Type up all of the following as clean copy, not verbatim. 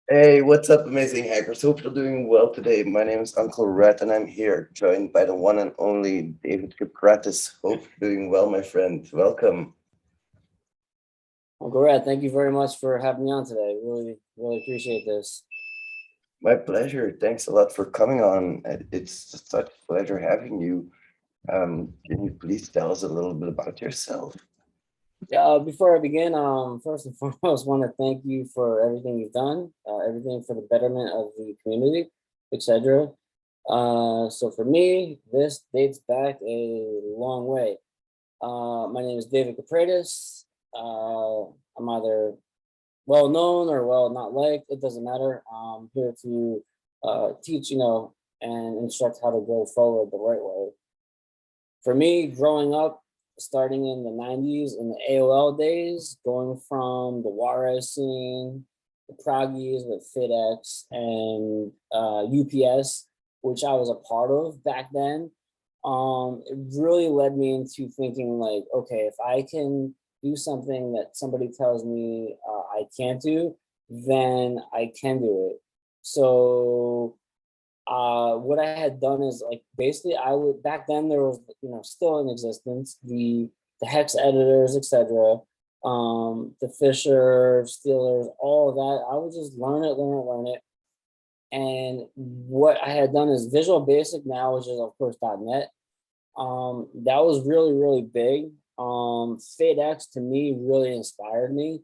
Hey, what's up, amazing hackers? Hope you're doing well today. My name is Uncle Rat, and I'm here, joined by the one and only David Kipkratis. Hope you're doing well, my friend. Welcome. Uncle Red, thank you very much for having me on today. Really appreciate this. My pleasure. Thanks a lot for coming on. It's just such a pleasure having you. Can you please tell us a little bit about yourself? Yeah, before I begin, first and foremost, want to thank you for everything you've done, everything for the betterment of the community, etc. So for me, this dates back a long way. My name is David Capratis. I'm either well known or well not liked. It doesn't matter. I'm here to teach, and instruct how to go forward the right way. For me, growing up, starting in the 90s, in the AOL days, going from the Juarez scene, the Proggies with FedEx and UPS, which I was a part of back then, it really led me into thinking like, okay, if I can do something that somebody tells me I can't do, then I can do it. So what I had done is like basically I would back then there was still in existence the hex editors, etc. The Fisher, Steelers, all of that. I would just learn it. And what I had done is Visual Basic now, which is of course .NET. That was really big. FadeX to me really inspired me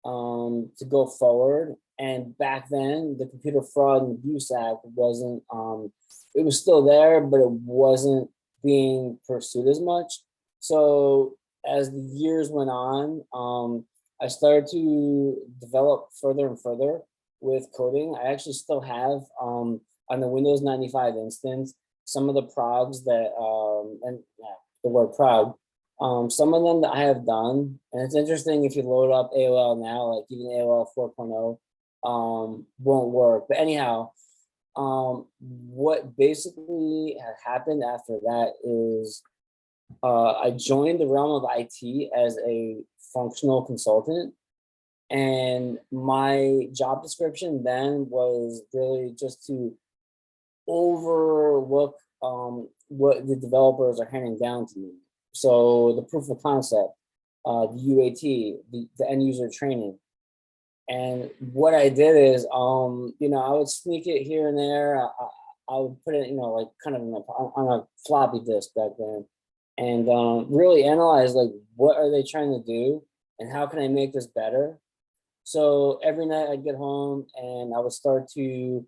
to go forward. And back then, the Computer Fraud and Abuse Act wasn't. It was still there, but it wasn't being pursued as much. So as the years went on, I started to develop further and further with coding. I actually still have on the Windows 95 instance some of the progs that and yeah, the word prog. Some of them that I have done, and it's interesting if you load up AOL now, like even AOL 4.0, won't work. But anyhow, what basically had happened after that is I joined the realm of IT as a functional consultant, and my job description then was really just to overlook what the developers are handing down to me. So the proof of concept, the UAT, the end user training. And what I did is, I would sneak it here and there. I would put it, like kind of on a floppy disk back then, and really analyze like what are they trying to do and how can I make this better. So every night I'd get home and I would start to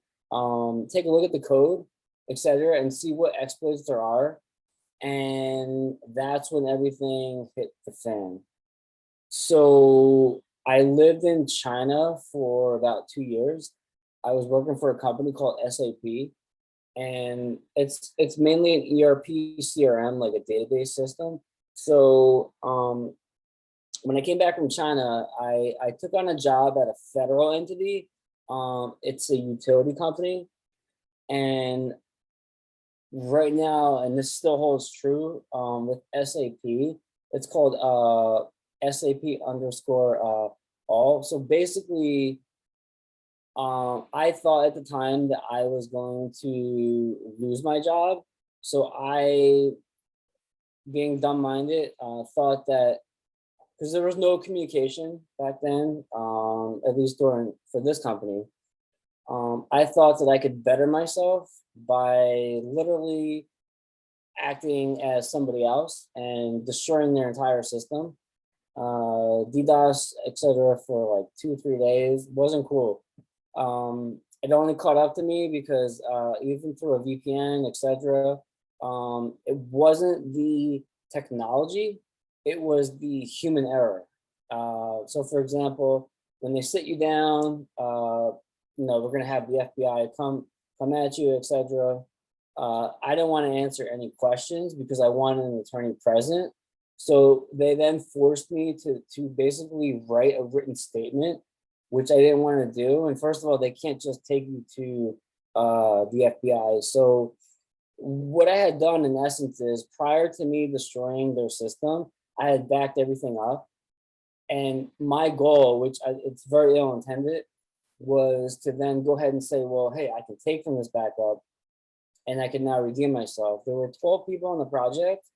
take a look at the code, etc., and see what exploits there are. And that's when everything hit the fan. So I lived in China for about 2 years. I was working for a company called SAP, and it's mainly an ERP CRM, like a database system. So when I came back from China, I took on a job at a federal entity. It's a utility company, and right now, and this still holds true with SAP. It's called SAP underscore all. So basically, I thought at the time that I was going to lose my job. So I, being dumb minded, thought that because there was no communication back then, at least during for this company, I thought that I could better myself by literally acting as somebody else and destroying their entire system. DDoS, etc., for like 2 or 3 days wasn't cool. It only caught up to me because even through a VPN, etc., it wasn't the technology, it was the human error. So, for example, when they sit you down, we're gonna have the FBI come at you, etc. I didn't want to answer any questions because I wanted an attorney present. So they then forced me to basically write a written statement, which I didn't want to do. And first of all, they can't just take you to the FBI. So what I had done in essence is prior to me destroying their system, I had backed everything up. And my goal, it's very ill intended, was to then go ahead and say, well, hey, I can take from this backup and I can now redeem myself. There were 12 people on the project.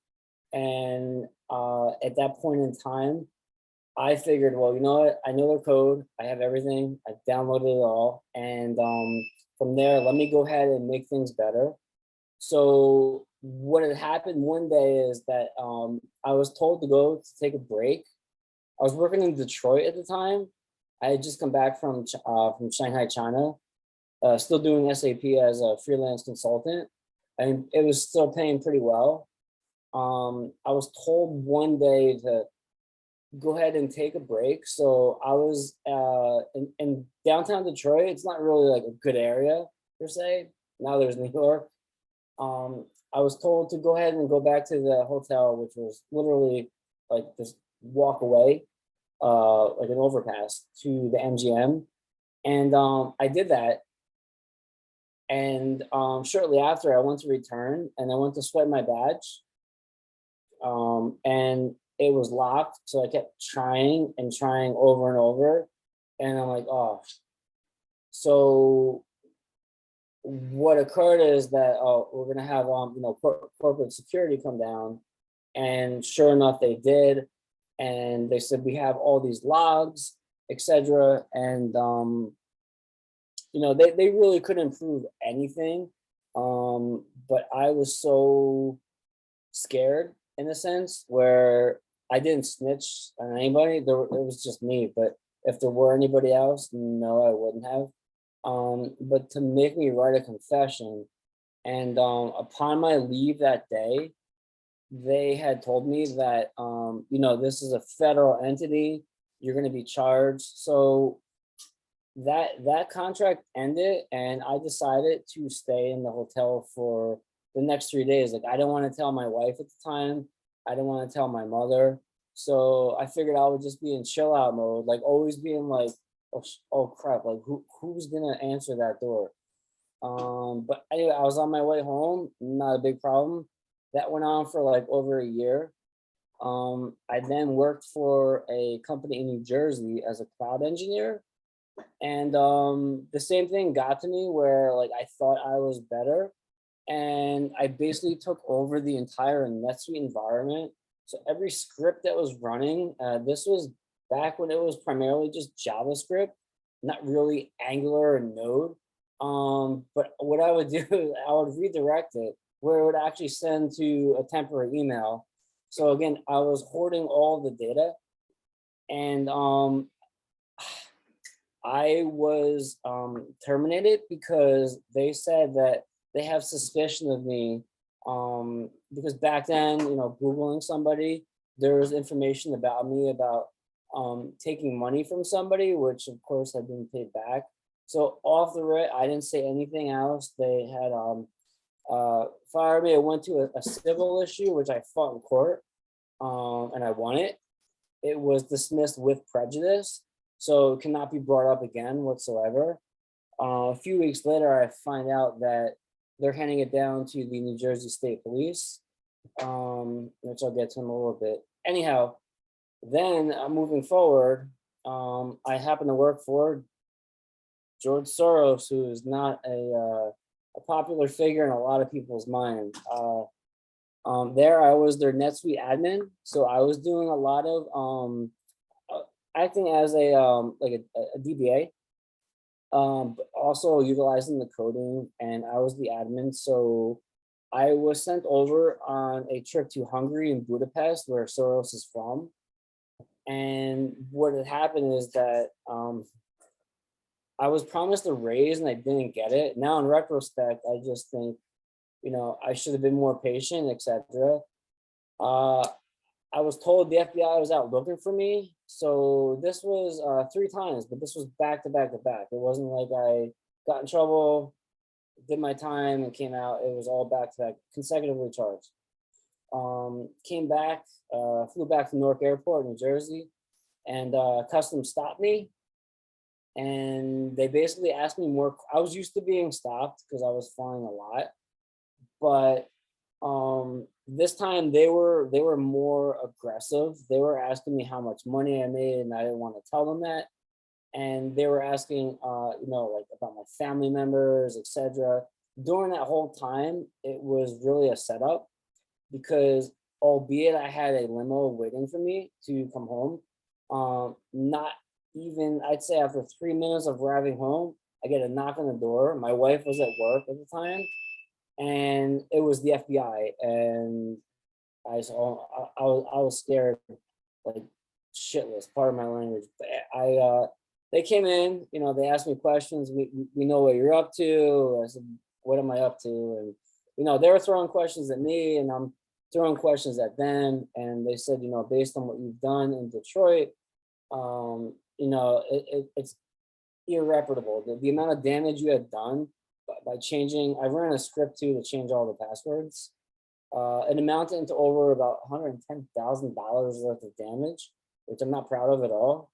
And at that point in time, I figured, well, you know what? I know their code. I have everything. I downloaded it all. And from there, let me go ahead and make things better. So what had happened one day is that I was told to go to take a break. I was working in Detroit at the time. I had just come back from Shanghai, China, still doing SAP as a freelance consultant, and it was still paying pretty well. I was told one day to go ahead and take a break. So I was in downtown Detroit. It's not really like a good area per se. Now there's New York. I was told to go ahead and go back to the hotel, which was literally like just walk away, like an overpass to the MGM. And I did that. And shortly after, I went to return and I went to swipe my badge. And it was locked. So I kept trying and trying over and over. And I'm like, oh. So what occurred is that, oh, we're gonna have corporate security come down, and sure enough, they did, and they said we have all these logs, etc. And they really couldn't prove anything, but I was so scared in a sense where I didn't snitch on anybody. It was just me, but if there were anybody else, no, I wouldn't have. But to make me write a confession, and upon my leave that day, they had told me that this is a federal entity, you're going to be charged. So that contract ended, and I decided to stay in the hotel for the next 3 days. Like, I don't want to tell my wife at the time. I didn't want to tell my mother. So I figured I would just be in chill out mode, like always being like, oh crap, like who's gonna answer that door? But anyway, I was on my way home, not a big problem. That went on for like over a year. I then worked for a company in New Jersey as a cloud engineer. And the same thing got to me where like I thought I was better. And I basically took over the entire NetSuite environment. So every script that was running, this was back when it was primarily just JavaScript, not really Angular and Node. But what I would do is I would redirect it where it would actually send to a temporary email. So again, I was hoarding all the data, and I was terminated because they said that they have suspicion of me, because back then, Googling somebody, there was information about me about taking money from somebody, which of course had been paid back. So off the rip, I didn't say anything else. They had fired me. I went to a civil issue, which I fought in court, and I won it. It was dismissed with prejudice, so it cannot be brought up again whatsoever. A few weeks later, I find out that they're handing it down to the New Jersey State Police, which I'll get to in a little bit. Anyhow, then moving forward, I happen to work for George Soros, who is not a popular figure in a lot of people's mind. There, I was their NetSuite admin, so I was doing a lot of acting as a DBA, but also utilizing the coding, and I was the admin. So I was sent over on a trip to Hungary and Budapest, where Soros is from. And what had happened is that I was promised a raise and I didn't get it. Now, in retrospect, I just think, I should have been more patient, etc. I was told the FBI was out looking for me. So this was 3 times, but this was back to back to back. It wasn't like I got in trouble, did my time, and came out. It was all back to back, consecutively charged. Came back, flew back to Newark Airport, New Jersey, and customs stopped me. And they basically asked me more. I was used to being stopped because I was flying a lot, but this time they were more aggressive. They were asking me how much money I made, and I didn't want to tell them that. and they were asking, like about my family members, etc. During that whole time, it was really a setup because, albeit I had a limo waiting for me to come home, not even, I'd say after 3 minutes of driving home, I get a knock on the door. My wife was at work at the time, and it was the FBI. And I was scared like shitless. Part of my language. But they came in. They asked me questions. We know what you're up to. I said, what am I up to? And they were throwing questions at me, and I'm throwing questions at them. And they said, based on what you've done in Detroit, it's irreparable. The amount of damage you had done by changing. I ran a script too to change all the passwords. It amounted to over about $110,000 worth of damage, which I'm not proud of at all.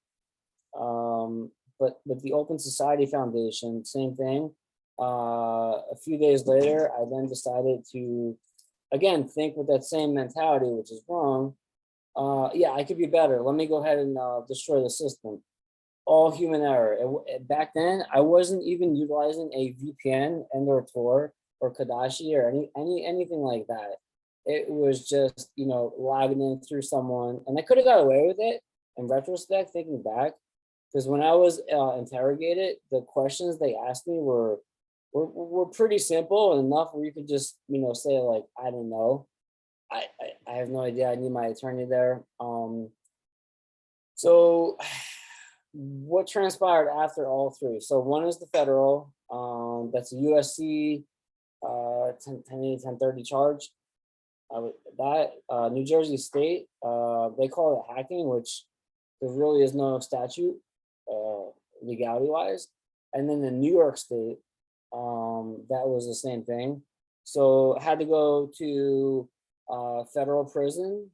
But with the Open Society Foundation, same thing. A few days later, I then decided to, again, think with that same mentality, which is wrong. Yeah, I could be better. Let me go ahead and destroy the system. All human error. Back then, I wasn't even utilizing a VPN and or Tor or Kadashi or anything like that. It was just logging in through someone, and I could have got away with it in retrospect, thinking back, because when I was interrogated, the questions they asked me were pretty simple enough where you could just say like, I don't know, I have no idea. I need my attorney there. So what transpired after all three? So one is the federal, that's a USC 1080, 1030 charge. That New Jersey State, they call it hacking, which there really is no statute legality wise. And then the New York State, that was the same thing. So I had to go to federal prison.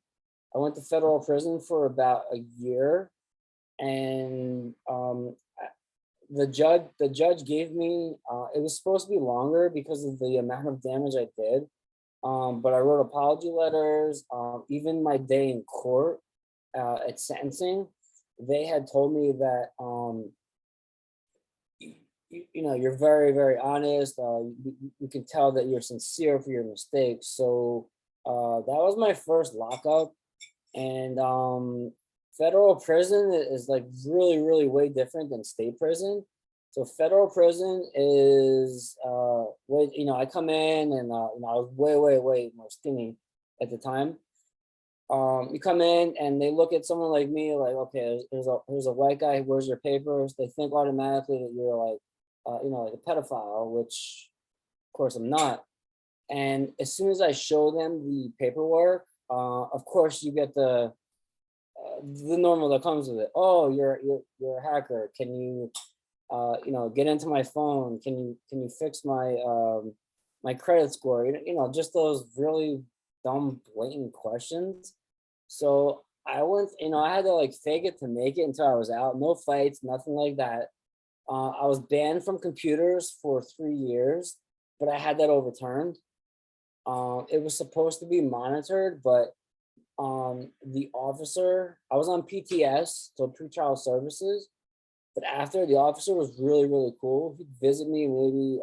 I went to federal prison for about a year, and the judge gave me, it was supposed to be longer because of the amount of damage I did. But I wrote apology letters. Even my day in court at sentencing, they had told me that you're very, very honest. You can tell that you're sincere for your mistakes. So that was my first lockup. And federal prison is like really, really way different than state prison. So federal prison is I come in, and I was way, way, way more skinny at the time. You come in and they look at someone like me like, okay, there's a white guy. Where's your papers? They think automatically that you're like, like a pedophile, which of course I'm not. And as soon as I show them the paperwork, of course you get the normal that comes with it. Oh, you're a hacker. Can you get into my phone? Can you fix my credit score? Just those really dumb, blatant questions. So I went, I had to like fake it to make it until I was out. No fights, nothing like that. I was banned from computers for 3 years, but I had that overturned. It was supposed to be monitored, but the officer, I was on PTS, so pretrial services, but after, the officer was really, really cool. He'd visit me maybe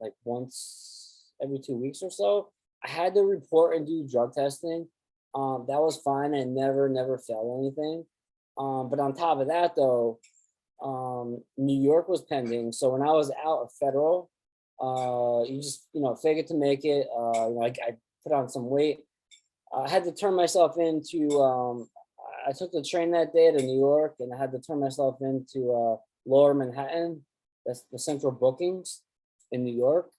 like once every 2 weeks or so. I had to report and do drug testing. That was fine. I never failed anything. But on top of that, though, New York was pending. So when I was out of federal, you just fake it to make it. I put on some weight. I had to turn myself into. I took the train that day to New York, and I had to turn myself into Lower Manhattan. That's the central bookings in New York.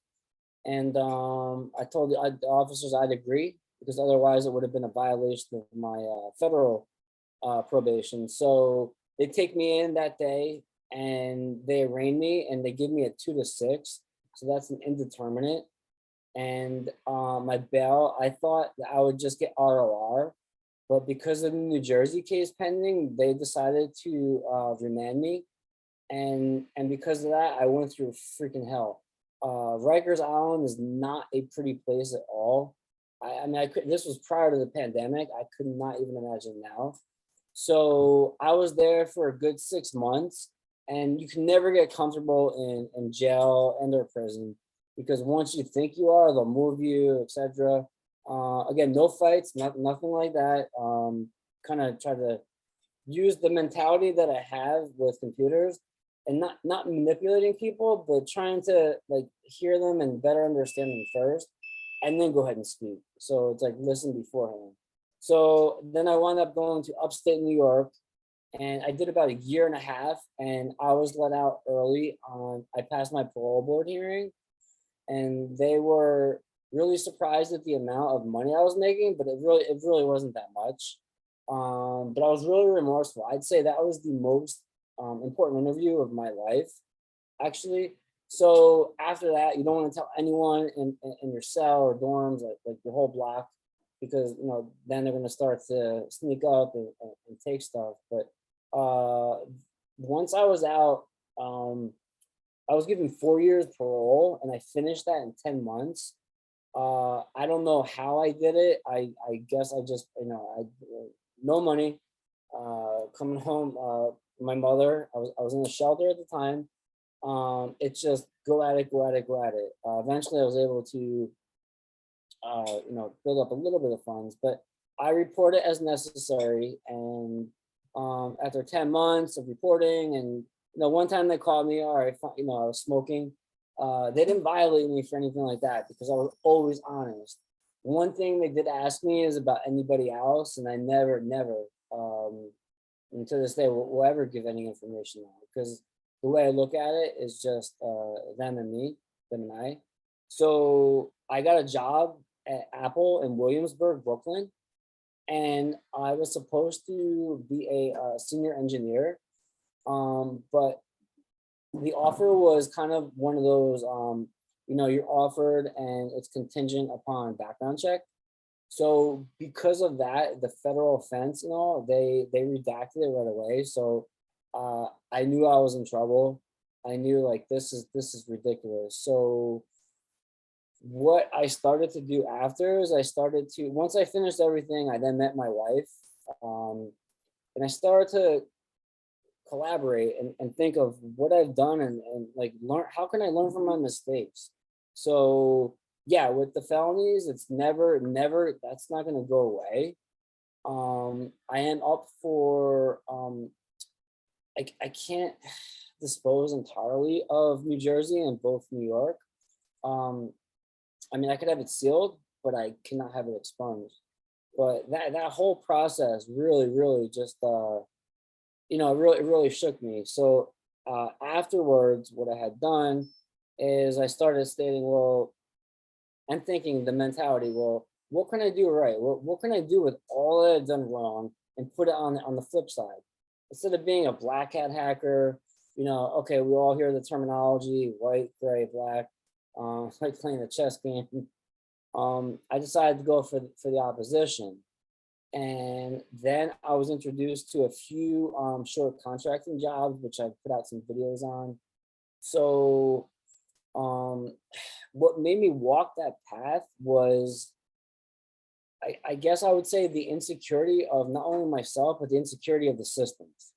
And I told the officers I'd agree, because otherwise it would have been a violation of my federal probation. So they take me in that day, and they arraign me, and they give me a 2 to 6. So that's an indeterminate. And my bail, I thought that I would just get ROR, but because of the New Jersey case pending, they decided to remand me. And because of that, I went through freaking hell. Rikers Island is not a pretty place at all. I mean, this was prior to the pandemic. I could not even imagine now. So I was there for a good 6 months, And you can never get comfortable in jail and or prison, because once you think you are, they'll move you, etc. Again, no fights, nothing like that. Kind of try to use the mentality that I have with computers, and not manipulating people, but trying to like hear them and better understand them first, and then go ahead and speak. So it's like listen beforehand. So then I wound up going to upstate New York, and I did about a year and a half, and I was let out early on. I passed my parole board hearing, and they were really surprised at the amount of money I was making, but it really wasn't that much. But I was really remorseful. I'd say that was the most important interview of my life, actually. So after that, you don't want to tell anyone in your cell or dorms, like your whole block, because then they're going to start to sneak up and take stuff. But once I was out, I was given 4 years parole, and I finished that in 10 months. I don't know how I did it. I guess I just I no money. Coming home, my mother. I was in a shelter at the time. It's just go at it, go at it, go at it. Eventually, I was able to build up a little bit of funds, but I report it as necessary. And after 10 months of reporting, and one time they called me, all right, I was smoking. They didn't violate me for anything like that, because I was always honest. One thing they did ask me is about anybody else, and I never, and to this day, will ever give any information out, because the way I look at it is just them and me, them and I. So I got a job at Apple in Williamsburg, Brooklyn, and I was supposed to be a senior engineer, but the offer was kind of one of those, you're offered and it's contingent upon background check. So because of that, the federal offense and all, they redacted it right away. So I knew I was in trouble. I knew like this is ridiculous. So what I started to do after is once I finished everything, I then met my wife, and I started to collaborate and think of what I've done, and like learn, how can I learn from my mistakes. So yeah, with the felonies, it's never that's not going to go away. I am up for I can't dispose entirely of New Jersey and both New York. um I mean, I could have it sealed, but I cannot have it expunged. But that whole process really just it really shook me. So afterwards, what I had done is I started stating, well, and thinking the mentality, well, what can I do right? What can I do with all that I've done wrong, and put it on the flip side? Instead of being a black hat hacker, okay, we all hear the terminology, white, gray, black, like playing a chess game. I decided to go for the opposition. And then I was introduced to a few short contracting jobs, which I put out some videos on. So um, what made me walk that path was, I guess I would say, the insecurity of not only myself, but the insecurity of the systems.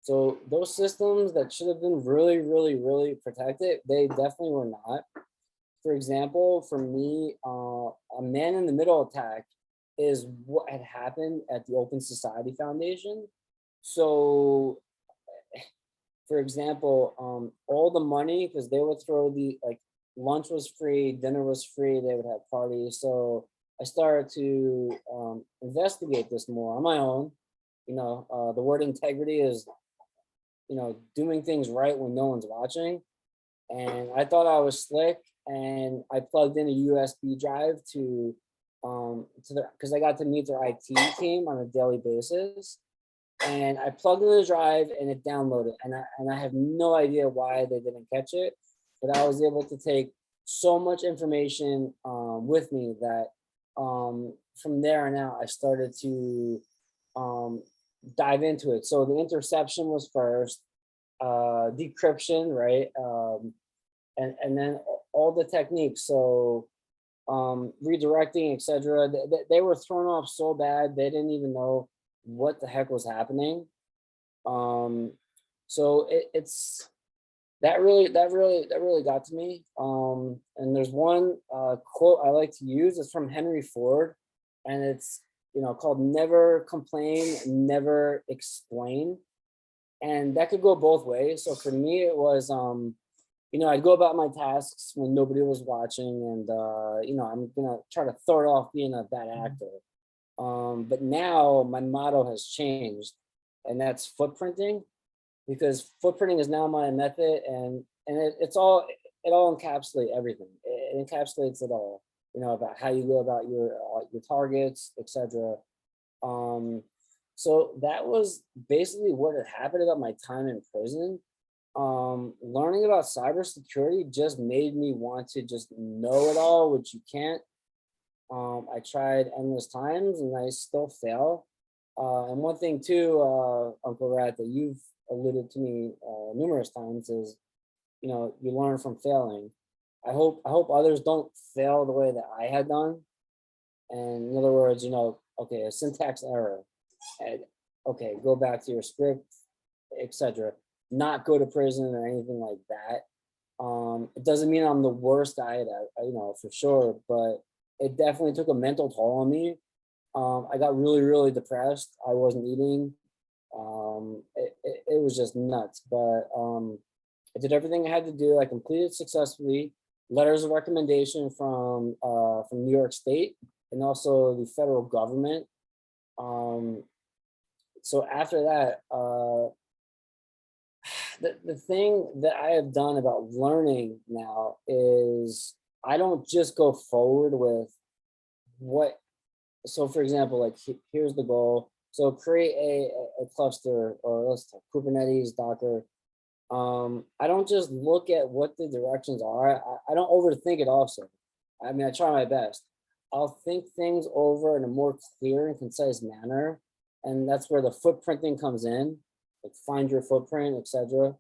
So those systems that should have been really protected, they definitely were not. For example, for me, a man in the middle attack is what had happened at the Open Society Foundation. So, for example, all the money, because they would throw lunch was free, dinner was free, they would have parties. So I started to investigate this more on my own. The word integrity is, doing things right when no one's watching. And I thought I was slick, and I plugged in a USB drive to the because I got to meet their IT team on a daily basis, and I plugged in the drive and it downloaded, and I have no idea why they didn't catch it, but I was able to take so much information with me that from there on out I started to dive into it. So the interception was first, decryption, right? And then all the techniques. So redirecting, etc. They were thrown off so bad they didn't even know what the heck was happening. Um, So it's that really got to me. And there's one quote I like to use. It's from Henry Ford, and it's called "Never complain, never explain." And that could go both ways. So for me, it was I'd go about my tasks when nobody was watching, and I'm gonna try to throw it off being a bad actor. But now my motto has changed, and that's footprinting, because footprinting is now my method, and it all encapsulates everything. It encapsulates it all. About how you go about your targets, etc. Um, so that was basically what had happened about my time in prison. Learning about cybersecurity just made me want to just know it all, which you can't. I tried endless times and I still fail. And one thing too, Uncle Rat, that you've alluded to me numerous times is, you learn from failing. I hope others don't fail the way that I had done. And in other words, okay, a syntax error. And, okay, go back to your script, etc. Not go to prison or anything like that. It doesn't mean I'm the worst guy at, for sure, but it definitely took a mental toll on me. I got really, really depressed. I wasn't eating. It was just nuts. But I did everything I had to do. I completed successfully. Letters of recommendation from New York State and also the federal government. Um, so after that, the thing that I have done about learning now is I don't just go forward with what. So, for example, like here's the goal. So create a cluster, or let's talk Kubernetes, Docker. I don't just look at what the directions are. I don't overthink it also. I mean, I try my best. I'll think things over in a more clear and concise manner. And that's where the footprinting comes in, like find your footprint, etc.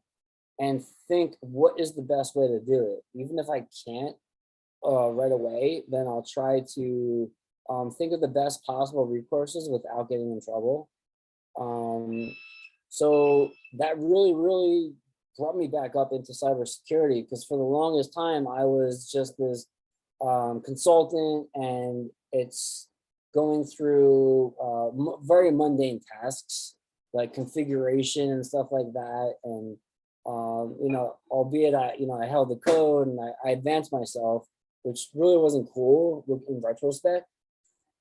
And think what is the best way to do it. Even if I can't right away, then I'll try to think of the best possible recourses without getting in trouble. Um, so that really, really brought me back up into cybersecurity, because for the longest time I was just this consultant, and it's going through very mundane tasks like configuration and stuff like that. And albeit I held the code and I advanced myself, which really wasn't cool in retrospect.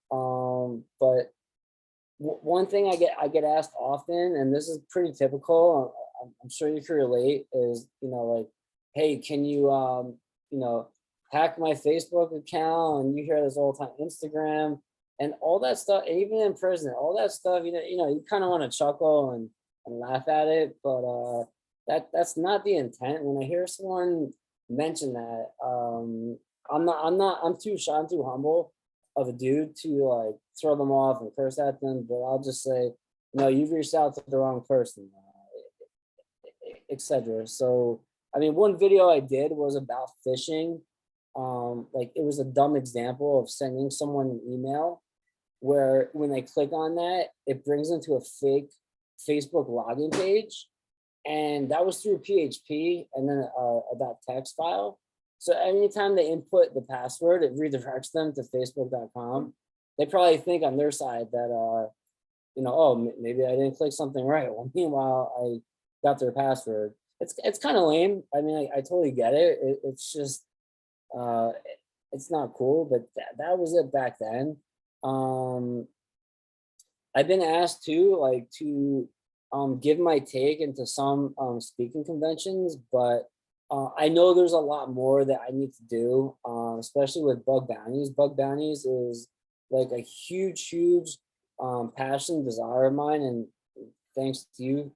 But one thing I get asked often, and this is pretty typical, I'm sure you can relate, is like, hey, can you hack my Facebook account? And you hear this all the time, Instagram and all that stuff. And even in prison, all that stuff, you kind of want to chuckle and laugh at it, but that's not the intent. When I hear someone mention that, I'm too shy, I'm too humble of a dude to like throw them off and curse at them, but I'll just say, no, you've reached out to the wrong person, etc. So, I mean, one video I did was about phishing. Like it was a dumb example of sending someone an email where when they click on that, it brings them to a fake Facebook login page, and that was through PHP and then a .text file. So anytime they input the password, it redirects them to facebook.com. They probably think on their side that, oh, maybe I didn't click something right. Well, meanwhile, I got their password. It's kind of lame. I mean, I totally get it. It's just, uh, it's not cool, but that was it back then. I've been asked too, like to give my take into some speaking conventions, but I know there's a lot more that I need to do, especially with bug bounties. Bug bounties is like a huge, huge passion, desire of mine, and thanks to you,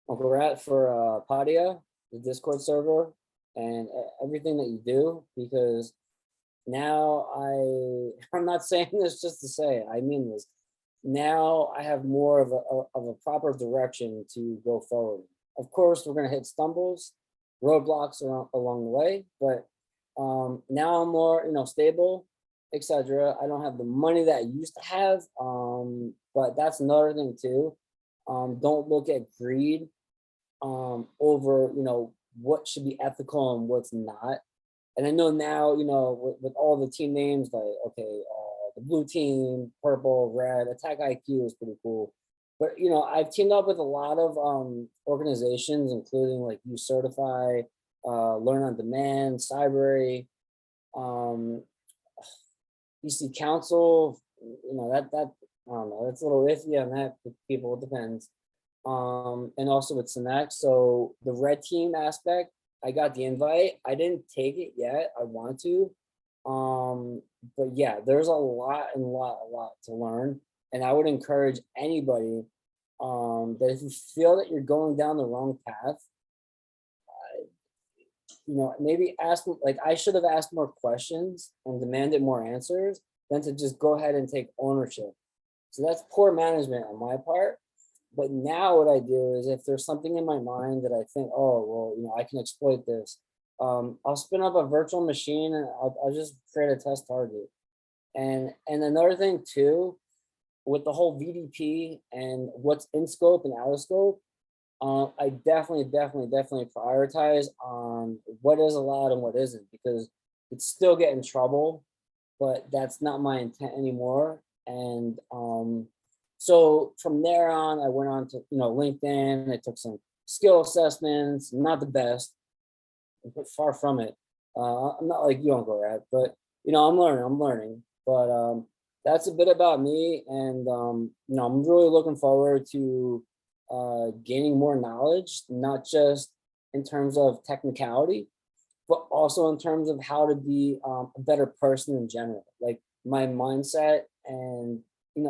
Uncle Rat, for Padia, the Discord server, and everything that you do. Because now I'm not saying this just to say it, I mean this. Now I have more of a proper direction to go forward. Of course, we're gonna hit stumbles, roadblocks along the way, but now I'm more stable, etc. I don't have the money that I used to have, but that's another thing too. Don't look at greed over, what should be ethical and what's not. And I know now, with all the team names, like, okay, the blue team, purple, red, attack IQ is pretty cool. But, I've teamed up with a lot of organizations, including like You Certify, Learn on Demand, Cybery, um, PC Council. I don't know, that's a little iffy on that with people, it depends. And also with Synex. So the red team aspect, I got the invite. I didn't take it yet. I want to. But yeah, there's a lot to learn. And I would encourage anybody that if you feel that you're going down the wrong path, maybe ask, like, I should have asked more questions and demanded more answers than to just go ahead and take ownership. So that's poor management on my part. But now what I do is if there's something in my mind that I think, oh, well, I can exploit this, I'll spin up a virtual machine and I'll just create a test target. And another thing too, with the whole VDP and what's in scope and out of scope, I definitely prioritize on what is allowed and what isn't, because it's still get in trouble, but that's not my intent anymore. And so from there on, I went on to LinkedIn. I took some skill assessments, not the best, but far from it. I'm not like you, Uncle Rat, but I'm learning. I'm learning. But that's a bit about me, and I'm really looking forward to gaining more knowledge, not just in terms of technicality, but also in terms of how to be a better person in general, like my mindset and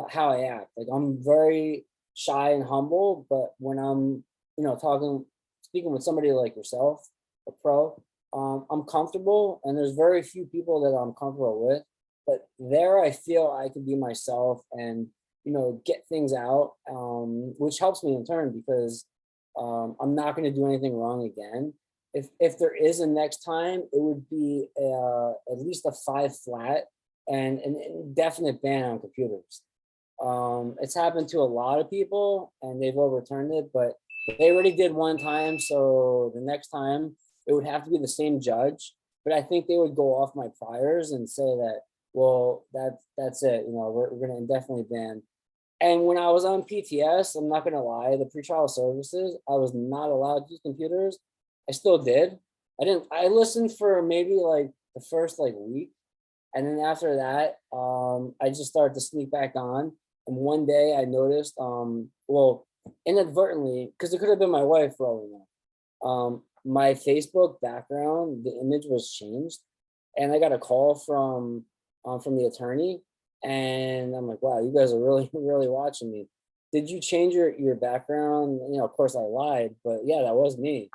how I act. Like, I'm very shy and humble, but when I'm speaking with somebody like yourself, a pro, I'm comfortable, and there's very few people that I'm comfortable with. But there, I feel I can be myself and get things out, which helps me in turn because I'm not going to do anything wrong again. If there is a next time, it would be at least a 5 flat and an indefinite ban on computers. It's happened to a lot of people and they've overturned it, but they already did one time. So the next time it would have to be the same judge. But I think they would go off my priors and say that, well, that's it. We're going to indefinitely ban. And when I was on PTS, I'm not going to lie, the pretrial services, I was not allowed to use computers. I still did. I listened for maybe like the first like week. And then after that, I just started to sneak back on. And one day I noticed, well, inadvertently, because it could have been my wife for all we know, my Facebook background, the image was changed. And I got a call from the attorney. And I'm like, wow, you guys are really, really watching me. Did you change your background? Of course I lied, but yeah, that was me.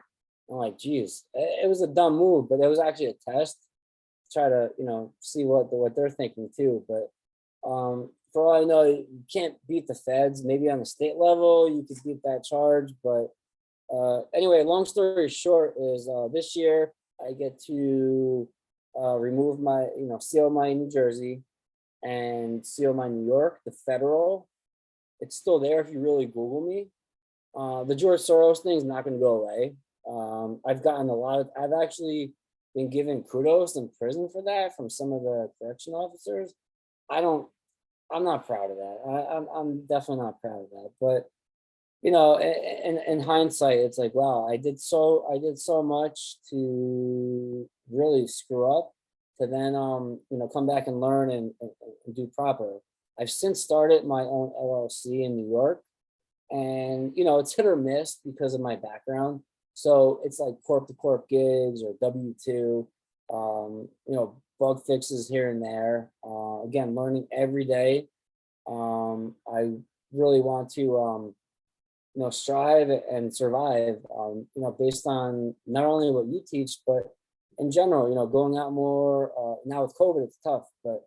I'm like, geez, it was a dumb move, but it was actually a test to try to, see what they're thinking too. But for all I know, you can't beat the feds. Maybe on the state level, you could beat that charge. But anyway, long story short is this year I get to remove my, seal my New Jersey and seal my New York, the federal. It's still there if you really Google me. The George Soros thing is not going to go away. I've actually been given kudos in prison for that from some of the correction officers. I'm not proud of that. I'm definitely not proud of that. But in hindsight, it's like, wow, I did so much to really screw up to then come back and learn and do proper. I've since started my own LLC in New York, and it's hit or miss because of my background. So it's like corp to corp gigs or W-2, bug fixes here and there. Again, learning every day. I really want to strive and survive, based on not only what you teach, but in general, going out more. Now with COVID, it's tough, but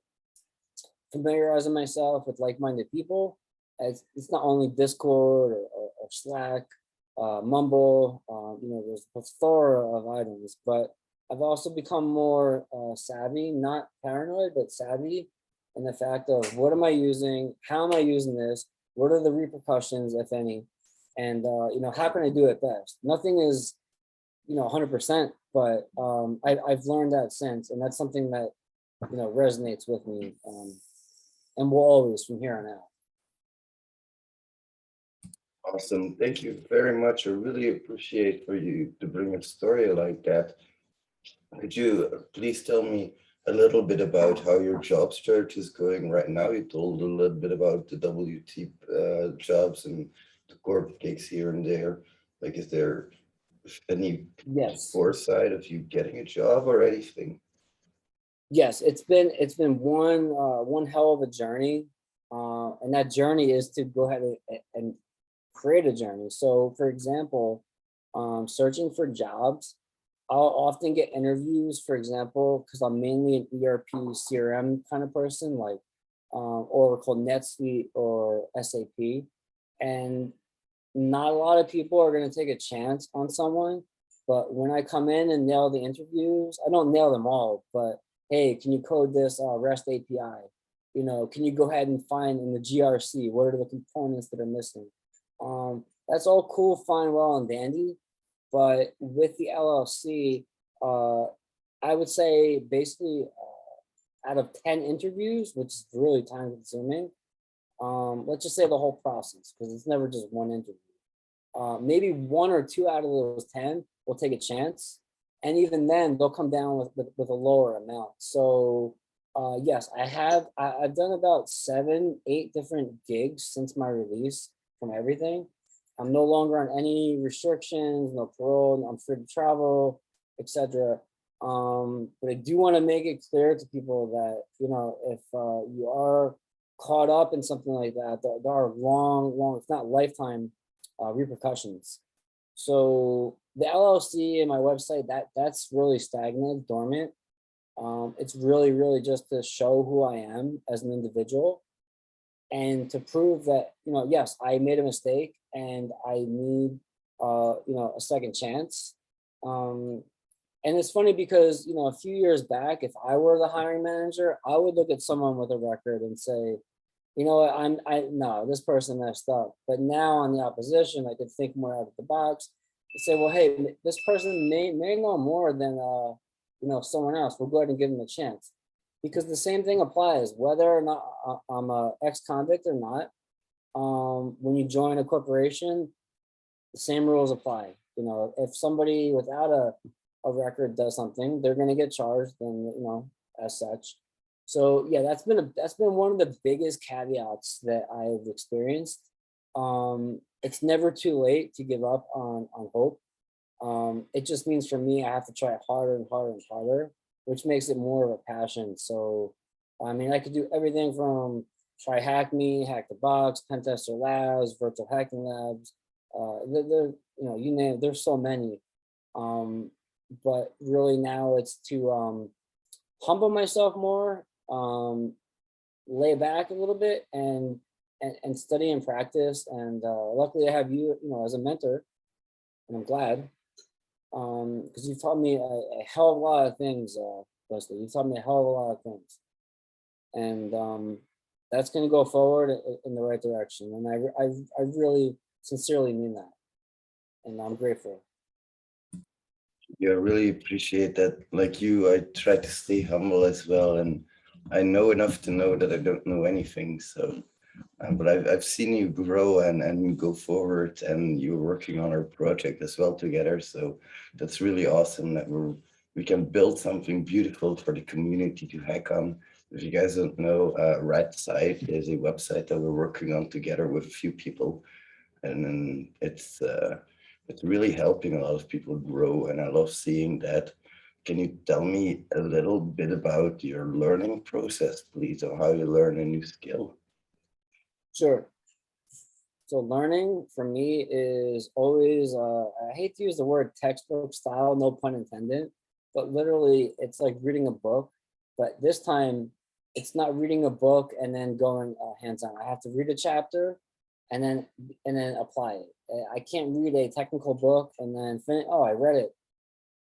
familiarizing myself with like-minded people. It's not only Discord or Slack, Mumble. There's a plethora of items, but I've also become more savvy, not paranoid, but savvy in the fact of what am I using, how am I using this, what are the repercussions, if any, And how can I do it best? Nothing is 100%, but I've learned that since, and that's something that resonates with me, and will always from here on out. Awesome. Thank you very much. I really appreciate for you to bring a story like that. Could you please tell me a little bit about how your job search is going right now? You told a little bit about the WT jobs and the corp gigs here and there. Like, is there any Yes. foresight of you getting a job or anything? Yes, it's been one hell of a journey, and that journey is to go ahead and create a journey. So, for example, searching for jobs, I'll often get interviews. For example, because I'm mainly an ERP CRM kind of person, like Oracle, NetSuite, or SAP, and not a lot of people are going to take a chance on someone. But when I come in and nail the interviews, I don't nail them all, but hey, can you code this REST API? Can you go ahead and find in the GRC, what are the components that are missing? That's all cool, fine, well, and dandy. But with the LLC, I would say basically out of 10 interviews, which is really time consuming, let's just say the whole process, because it's never just one interview. Maybe one or two out of those 10 will take a chance. And even then, they'll come down with a lower amount. So yes, I've done about 7, 8 different gigs since my release from everything. I'm no longer on any restrictions, no parole, I'm free to travel, etc. But I do want to make it clear to people that, if you are caught up in something like that, there are long, if not lifetime repercussions. So the LLC and my website, that's really stagnant, dormant. It's really just to show who I am as an individual and to prove that, yes, I made a mistake and I need, a second chance. And it's funny because, a few years back, if I were the hiring manager, I would look at someone with a record and say, you know what, no, this person messed up. But now on the opposition, I could think more out of the box and say, well, hey, this person may know more than, someone else. We'll go ahead and give them a chance. Because the same thing applies, whether or not I'm a ex-convict or not. When you join a corporation, the same rules apply. If somebody without a record does something, they're going to get charged, and as such. So yeah, that's been one of the biggest caveats that I've experienced. It's never too late to give up on hope. It just means for me, I have to try harder and harder and harder, which makes it more of a passion. So, I mean, I could do everything from try hack me, hack the box, pen tester labs, virtual hacking labs. You name it, there's so many. But really now it's to humble myself more, lay back a little bit, and study and practice. And luckily, I have you, as a mentor, and I'm glad because you've taught me a hell of a lot of things, Leslie. You've taught me a hell of a lot of things, and that's going to go forward in the right direction. And I really sincerely mean that, and I'm grateful. Yeah, I really appreciate that. Like you, I try to stay humble as well, and I know enough to know that I don't know anything. So, but I've seen you grow and go forward, and you're working on our project as well together. So that's really awesome that we can build something beautiful for the community to hack on. If you guys don't know, Rat Site is a website that we're working on together with a few people, and then it's really helping a lot of people grow, and I love seeing that. Can you tell me a little bit about your learning process, please, or how you learn a new skill? Sure. So learning for me is always, I hate to use the word textbook style, no pun intended, but literally it's like reading a book, but this time it's not reading a book and then going hands-on. I have to read a chapter and then apply it. I can't read a technical book and then finish, oh, I read it,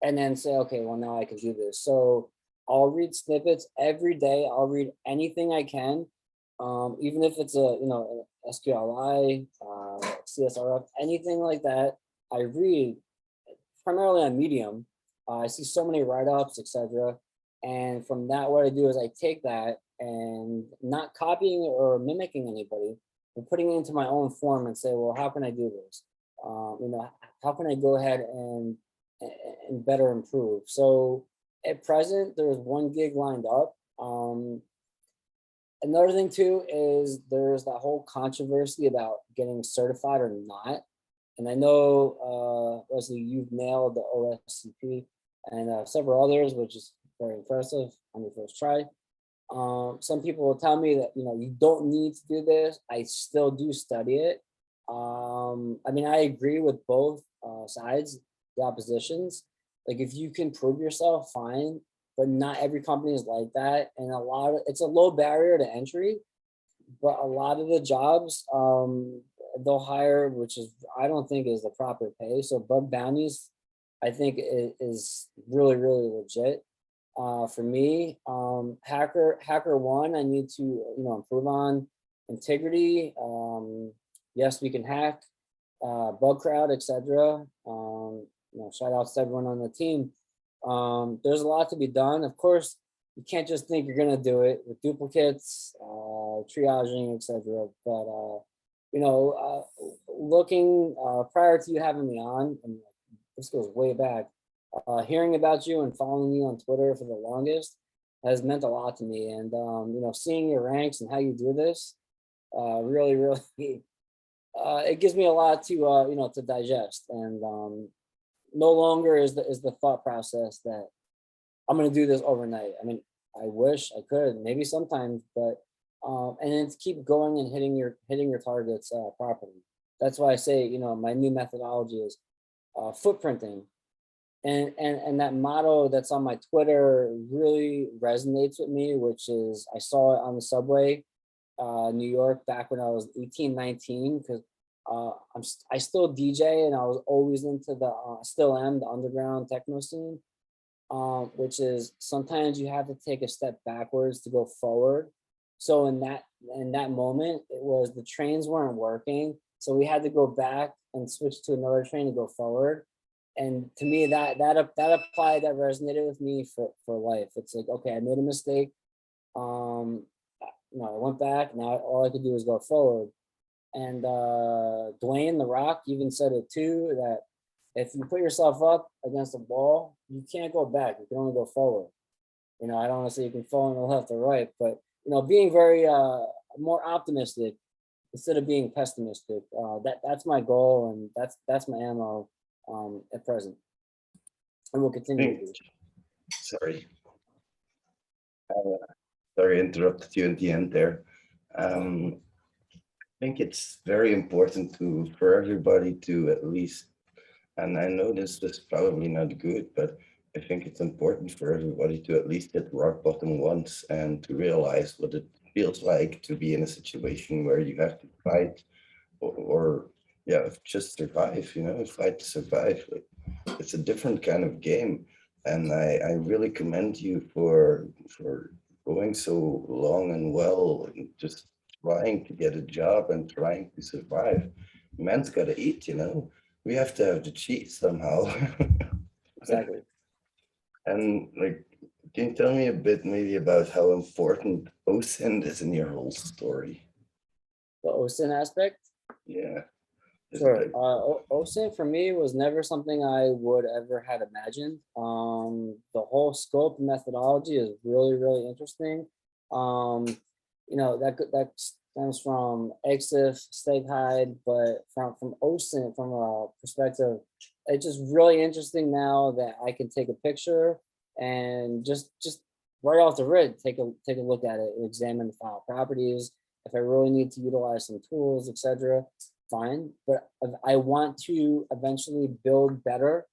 and then say, okay, well, now I can do this. So I'll read snippets every day. I'll read anything I can, even if it's a SQLi, CSRF, anything like that. I read primarily on Medium. I see so many write-ups, etc. And from that, what I do is I take that and not copying or mimicking anybody, but putting it into my own form and say, well, how can I do this? How can I go ahead and better improve? So at present, there's one gig lined up. Another thing too is there's that whole controversy about getting certified or not. And I know, Leslie, you've nailed the OSCP and several others, which is very impressive on your first try. Some people will tell me that, you don't need to do this. I still do study it. I mean, I agree with both sides, the oppositions. Like if you can prove yourself, fine, but not every company is like that. And it's a low barrier to entry, but a lot of the jobs, they'll hire, which is, I don't think is the proper pay. So bug bounties, I think is really, really legit. For me, HackerOne, I need to, improve on integrity. Yes, we can hack, bug crowd, etc. Shout out to everyone on the team. There's a lot to be done. Of course, you can't just think you're gonna do it with duplicates, triaging, etc. But looking prior to you having me on, and this goes way back, hearing about you and following you on Twitter for the longest has meant a lot to me. And seeing your ranks and how you do this, really, really, it gives me a lot to to digest. And no longer is the thought process that I'm gonna do this overnight. I mean, I wish I could, maybe sometimes, but and then to keep going and hitting your targets properly. That's why I say, my new methodology is footprinting. And that motto that's on my Twitter really resonates with me, which is I saw it on the subway, New York, back when I was 18, 19, because I still DJ and I was always into still am the underground techno scene, which is sometimes you have to take a step backwards to go forward. So in that moment, it was the trains weren't working, so we had to go back and switch to another train to go forward. And to me, that applied, that resonated with me for life. It's like, okay, I made a mistake. I went back. Now all I could do is go forward. And Dwayne The Rock even said it too, that if you put yourself up against a wall, you can't go back. You can only go forward. I don't want to say you can fall on the left or right, but being very more optimistic instead of being pessimistic. That's my goal, and that's my ammo at present, and will continue to be. Sorry, sorry, I interrupted you at the end there. I think it's very important for everybody to at least, and I know this is probably not good, but I think it's important for everybody to at least hit rock bottom once and to realize what it feels like to be in a situation where you have to fight or yeah, just survive, fight to survive. Like, it's a different kind of game. And I really commend you for going so long and well and just trying to get a job and trying to survive. Man's gotta eat, we have to have the cheese somehow. Exactly. And like, can you tell me a bit maybe about how important OSINT is in your whole story? The OSINT aspect. Yeah. Sure. OSINT for me was never something I would ever had imagined. The whole scope and methodology is really, really interesting. That stems from EXIF, StakeHide, but from OSINT, from a perspective, it's just really interesting now that I can take a picture and just right off the rip, take a look at it, examine the file properties. If I really need to utilize some tools, etc., fine. But if I want to eventually build better,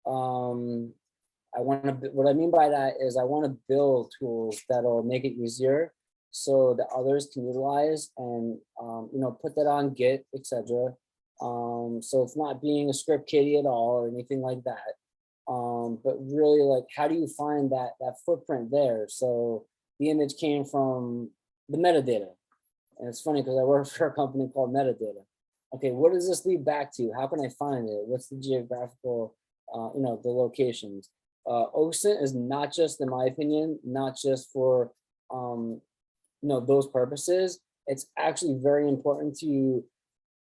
what I mean by that is I want to build tools that'll make it easier so that others can utilize and put that on Git, etc. So it's not being a script kiddie at all or anything like that. But really, like, how do you find that footprint there? So the image came from the metadata. And it's funny because I work for a company called Metadata. okay, what does this lead back to? How can I find it? What's the geographical, the locations? OSINT is not just, in my opinion, not just for, those purposes. It's actually very important to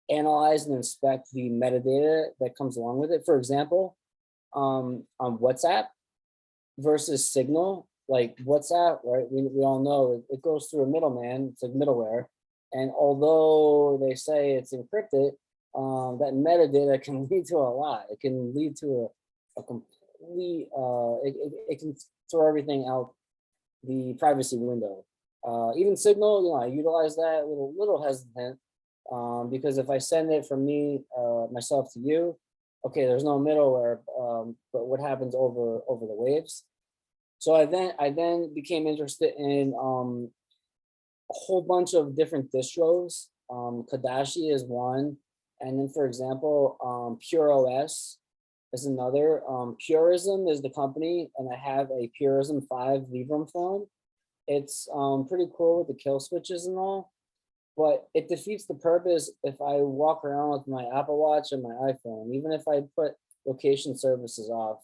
analyze and inspect the metadata that comes along with it. For example, on WhatsApp versus Signal, like WhatsApp, right? We all know it goes through a middleman. It's like middleware, and although they say it's encrypted, that metadata can lead to a lot. It can lead to a complete. It can throw everything out the privacy window. Even Signal, I utilize that little hesitant, because if I send it from me myself to you, okay, there's no middleware, but what happens over the waves? So I then became interested in a whole bunch of different distros. Kadashi is one, and then for example, Pure OS is another. Purism is the company, and I have a Purism 5 Librem phone. It's pretty cool with the kill switches and all, but it defeats the purpose if I walk around with my Apple Watch and my iPhone. Even if I put location services off,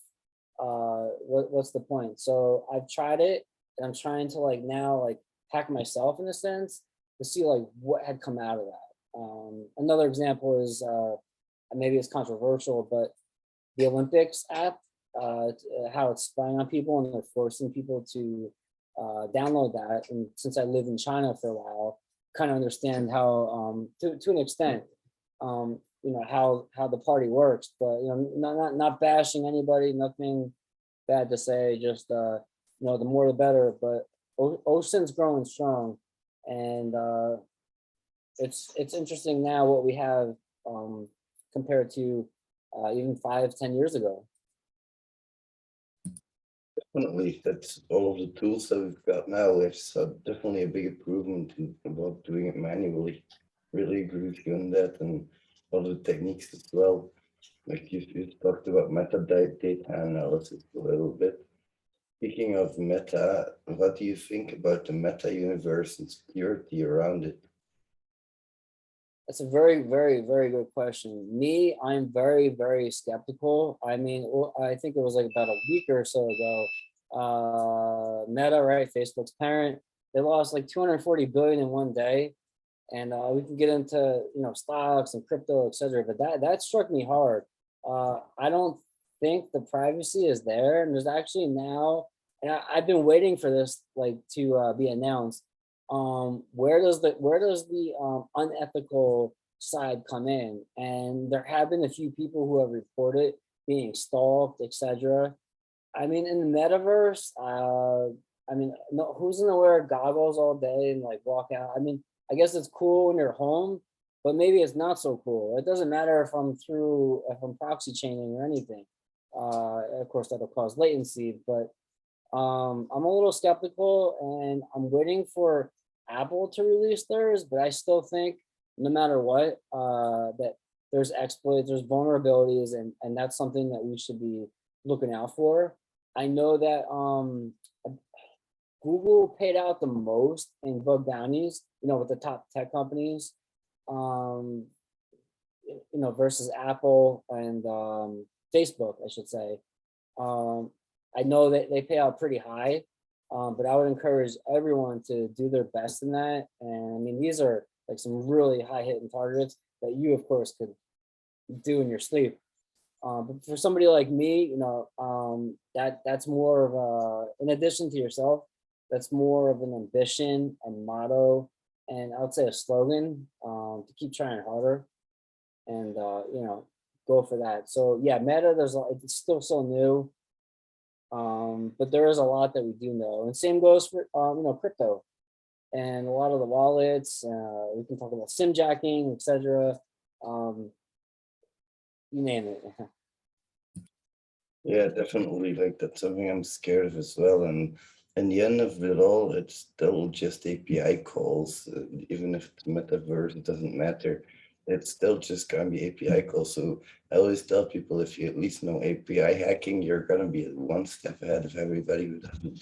what's the point? So I've tried it, and I'm trying to like now like hack myself in a sense to see like what had come out of that. Another example is maybe it's controversial, but the Olympics app, how it's spying on people and they're forcing people to download that. And since I lived in China for a while, kind of understand how, to an extent, how the party works. But not bashing anybody, nothing bad to say. Just the more the better. But OSINT's growing strong, and it's interesting now what we have compared to even 5-10 years ago. Definitely, that's all of the tools that we've got now. It's definitely a big improvement about doing it manually. Really agree with you on that, and all the techniques as well. Like you talked about metadata analysis a little bit. Speaking of meta, what do you think about the meta universe and security around it? That's a very, very, very good question. Me, I'm very, very skeptical. I mean, I think it was like about a week or so ago. Meta, right, Facebook's parent, they lost like 240 billion in one day, and we can get into stocks and crypto, etc. But that struck me hard. I don't think the privacy is there, and there's actually now, and I've been waiting for this like to be announced. Where does the unethical side come in? And there have been a few people who have reported being stalked, etc. I mean, in the metaverse, I mean, no, who's gonna wear goggles all day and like walk out? I mean, I guess it's cool when you're home, but maybe it's not so cool. It doesn't matter if I'm proxy chaining or anything. Of course, that'll cause latency, but I'm a little skeptical, and I'm waiting for Apple to release theirs, but I still think no matter what, that there's exploits, there's vulnerabilities, and that's something that we should be looking out for. I know that Google paid out the most in bug bounties, with the top tech companies, um, versus Apple and Facebook, I should say. Um, I know that they pay out pretty high, but I would encourage everyone to do their best in that. And I mean, these are like some really high hitting targets that you, of course, could do in your sleep. But for somebody like me, that's more of in addition to yourself, that's more of an ambition, a motto, and I would say a slogan, to keep trying harder and go for that. So yeah, Meta, it's still so new, but there is a lot that we do know, and same goes for crypto and a lot of the wallets. We can talk about sim jacking, etc. Um, you name it. Yeah, definitely. Like that's something I'm scared of as well. And in the end of it all, it's still just API calls. Even if it's metaverse, it doesn't matter. It's still just gonna be API calls. So I always tell people if you at least know API hacking, you're gonna be one step ahead of everybody who doesn't.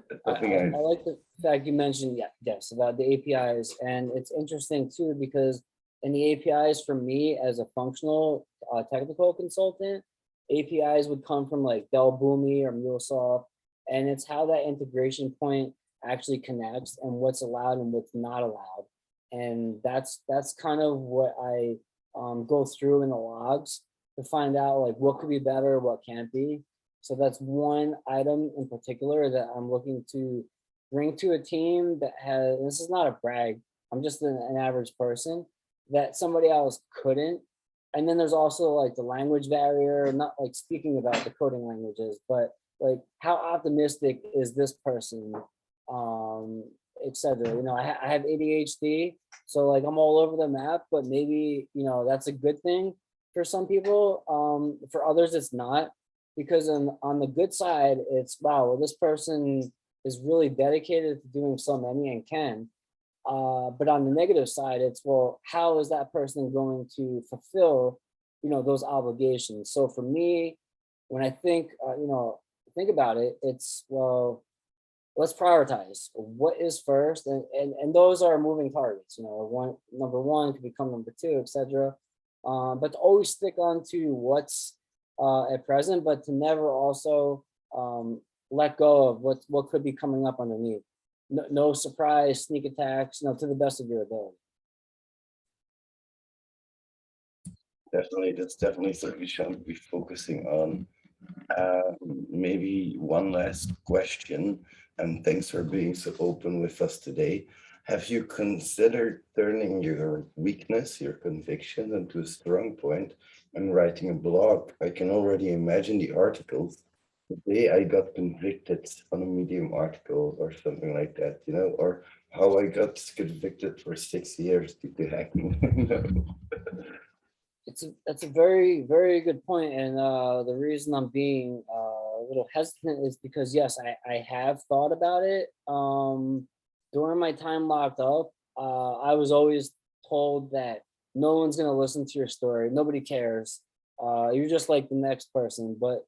That's I, something I, I I like the fact you mentioned, yes, about the APIs, and it's interesting too because And the APIs for me as a functional technical consultant, APIs would come from like Dell Boomi or MuleSoft, and it's how that integration point actually connects and what's allowed and what's not allowed. And that's kind of what I go through in the logs to find out like what could be better, what can't be. So that's one item in particular that I'm looking to bring to a team that has, this is not a brag, I'm just an average person, that somebody else couldn't. And then there's also like the language barrier, not like speaking about the coding languages, but like how optimistic is this person, etc. You know, I have ADHD, so like I'm all over the map, but maybe, you know, that's a good thing for some people. For others, it's not, because on the good side, it's wow, well, this person is really dedicated to doing so many and can. But on the negative side, it's, well, how is that person going to fulfill, you know, those obligations? So for me, when I think, you know, think about it, it's, well, let's prioritize what is first, and those are moving targets. You know, number one could become number two, etc. But to always stick on to what's at present, but to never also let go of what could be coming up underneath. No surprise sneak attacks, you know, to the best of your ability. Definitely, that's definitely something we should be focusing on. Maybe one last question, and thanks for being so open with us today. Have you considered turning your weakness, your conviction, into a strong point and writing a blog? I can already imagine the articles. Today I got convicted on a Medium article or something like that, you know, or how I got convicted for 6 years due to hacking. You know? That's a very, very good point. And the reason I'm being a little hesitant is because yes, I have thought about it. During my time locked up, I was always told that no one's gonna listen to your story, nobody cares. You're just like the next person. But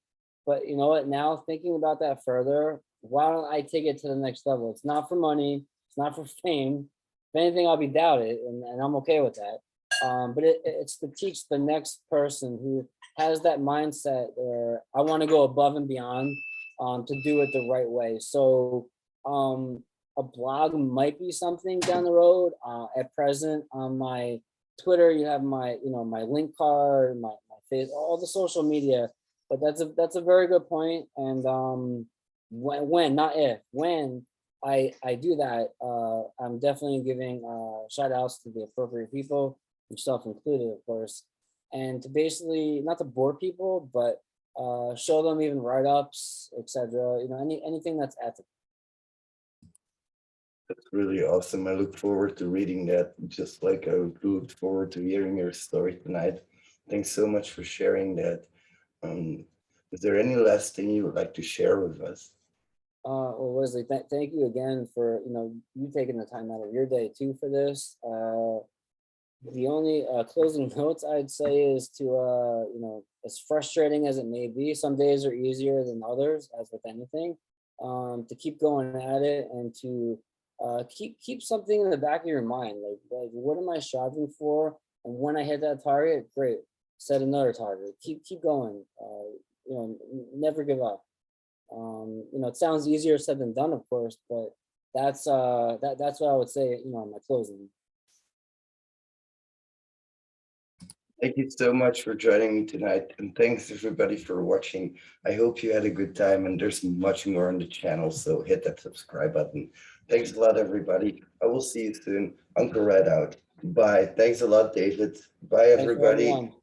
you know what? Now thinking about that further, why don't I take it to the next level? It's not for money, it's not for fame. If anything, I'll be doubted, and I'm okay with that. But it's to teach the next person who has that mindset where I want to go above and beyond, to do it the right way. So a blog might be something down the road. At present, on my Twitter, you have my, you know, my link card, my face, all the social media. But that's a very good point. And when, not if, when I do that, I'm definitely giving shout outs to the appropriate people, yourself included, of course, and to basically not to bore people, but show them even write-ups, etc. You know, anything that's ethical. That's really awesome. I look forward to reading that, just like I look forward to hearing your story tonight. Thanks so much for sharing that. Is there any last thing you would like to share with us? Well, Wesley, thank you again for, you know, you taking the time out of your day too for this. The only closing notes I'd say is to, you know, as frustrating as it may be, some days are easier than others, as with anything, to keep going at it and to keep something in the back of your mind, like what am I striving for? And when I hit that target, great, set another target, keep going, you know, never give up. You know, it sounds easier said than done, of course, but that's what I would say, you know, in my closing. Thank you so much for joining me tonight, and thanks everybody for watching. I hope you had a good time, and there's much more on the channel, so hit that subscribe button. Thanks a lot, everybody. I will see you soon. Uncle Red out. Bye. Thanks a lot, David. Bye, Thanks for everybody. everyone.